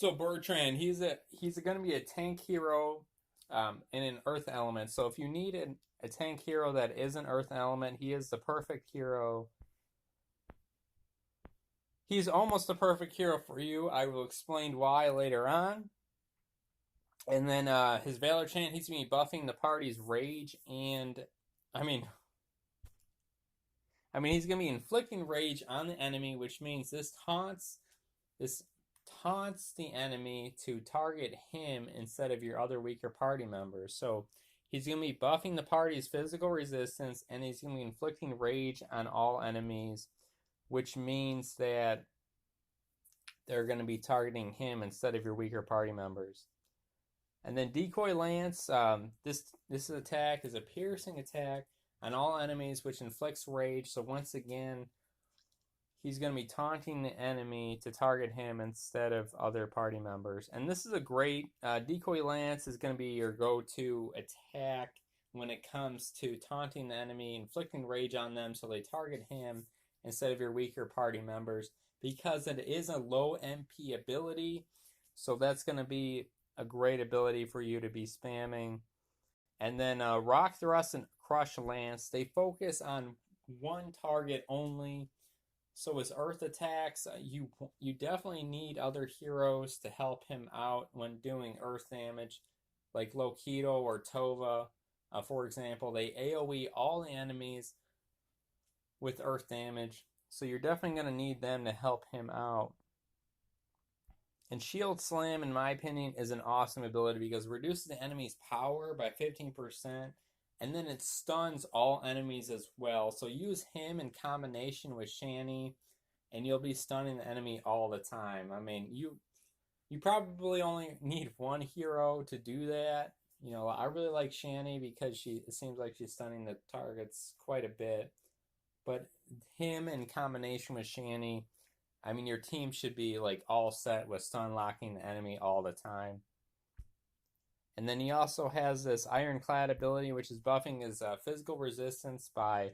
So Bertrand, he's going to be a tank hero in an earth element. So if you need a tank hero that is an earth element, he is the perfect hero. He's almost the perfect hero for you. I will explain why later on. And then his Valor Chant, he's going to be buffing the party's rage and I mean he's going to be inflicting rage on the enemy, which means this taunts the enemy to target him instead of your other weaker party members. So he's going to be buffing the party's physical resistance, and he's going to be inflicting rage on all enemies, which means that they're going to be targeting him instead of your weaker party members. And then Decoy Lance, this attack is a piercing attack on all enemies, which inflicts rage. So once again, he's going to be taunting the enemy to target him instead of other party members. And this is a great, Decoy Lance is going to be your go-to attack when it comes to taunting the enemy, inflicting rage on them so they target him instead of your weaker party members, because it is a low MP ability. So that's going to be a great ability for you to be spamming. And then Rock Thrust and Crush Lance, they focus on one target only. So his earth attacks, you definitely need other heroes to help him out when doing earth damage, like Lokido or Tova, for example. They AoE all the enemies with earth damage, so you're definitely going to need them to help him out. And Shield Slam, in my opinion, is an awesome ability because it reduces the enemy's power by 15%, and then it stuns all enemies as well. So use him in combination with Shani, and you'll be stunning the enemy all the time. I mean, you probably only need one hero to do that. You know, I really like Shani because it seems like she's stunning the targets quite a bit. But him in combination with Shani, I mean, your team should be like all set with stun locking the enemy all the time. And then he also has this Ironclad ability, which is buffing his physical resistance by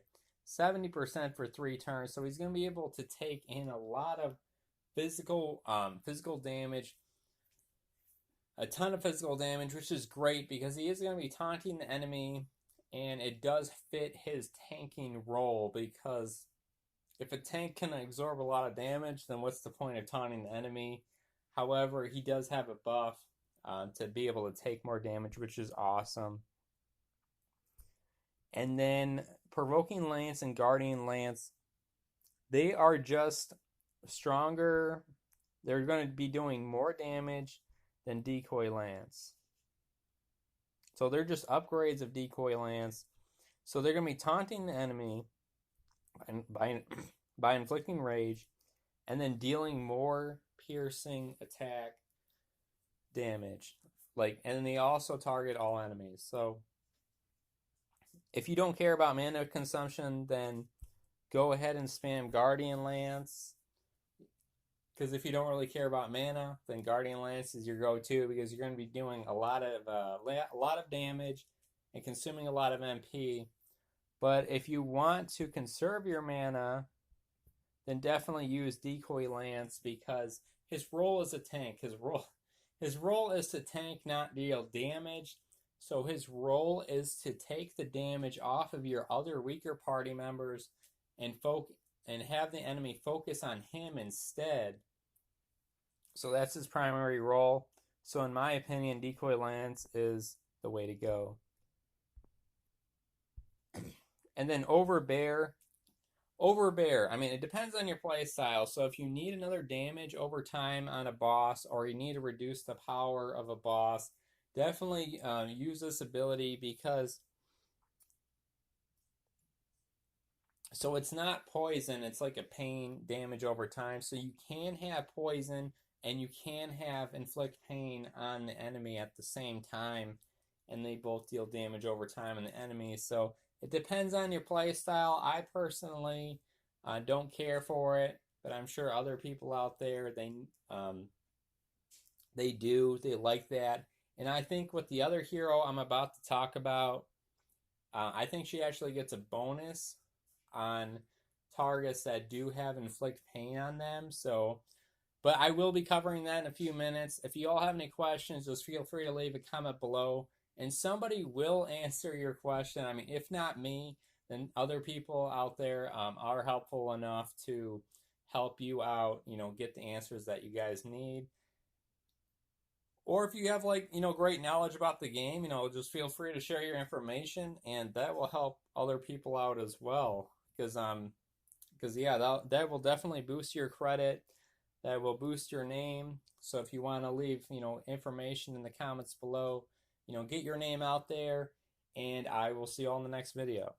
70% for 3 turns. So he's going to be able to take in a lot of physical damage, a ton of physical damage, which is great because he is going to be taunting the enemy, and it does fit his tanking role, because if a tank can absorb a lot of damage, then what's the point of taunting the enemy? However, he does have a buff to be able to take more damage, which is awesome. And then Provoking Lance and Guardian Lance, they are just stronger. They're going to be doing more damage than Decoy Lance. So they're just upgrades of Decoy Lance. So they're going to be taunting the enemy by inflicting rage, and then dealing more piercing attack damage. And they also target all enemies. So if you don't care about mana consumption, then go ahead and spam Guardian Lance. Because if you don't really care about mana, then Guardian Lance is your go-to, because you're going to be doing a lot of damage and consuming a lot of MP. But if you want to conserve your mana, then definitely use Decoy Lance, because his role is a tank. His role is to tank, not deal damage. So his role is to take the damage off of your other weaker party members and have the enemy focus on him instead. So that's his primary role. So in my opinion, Decoy Lance is the way to go. And then Overbear, I mean, it depends on your play style. So if you need another damage over time on a boss, or you need to reduce the power of a boss, definitely use this ability, because so it's not poison, it's like a pain damage over time. So you can have poison and you can have inflict pain on the enemy at the same time, and they both deal damage over time on the enemy. So it depends on your play style. I personally don't care for it, but I'm sure other people out there, they like that. And I think with the other hero I'm about to talk about, I think she actually gets a bonus on targets that do have inflict pain on them. So But I will be covering that in a few minutes. If you all have any questions, just feel free to leave a comment below, and somebody will answer your question. I mean, if not me, then other people out there are helpful enough to help you out, get the answers that you guys need. Or if you have great knowledge about the game, just feel free to share your information, and that will help other people out as well. Because yeah, that will definitely boost your credit. That will boost your name. So if you want to leave, information in the comments below, get your name out there, and I will see you all in the next video.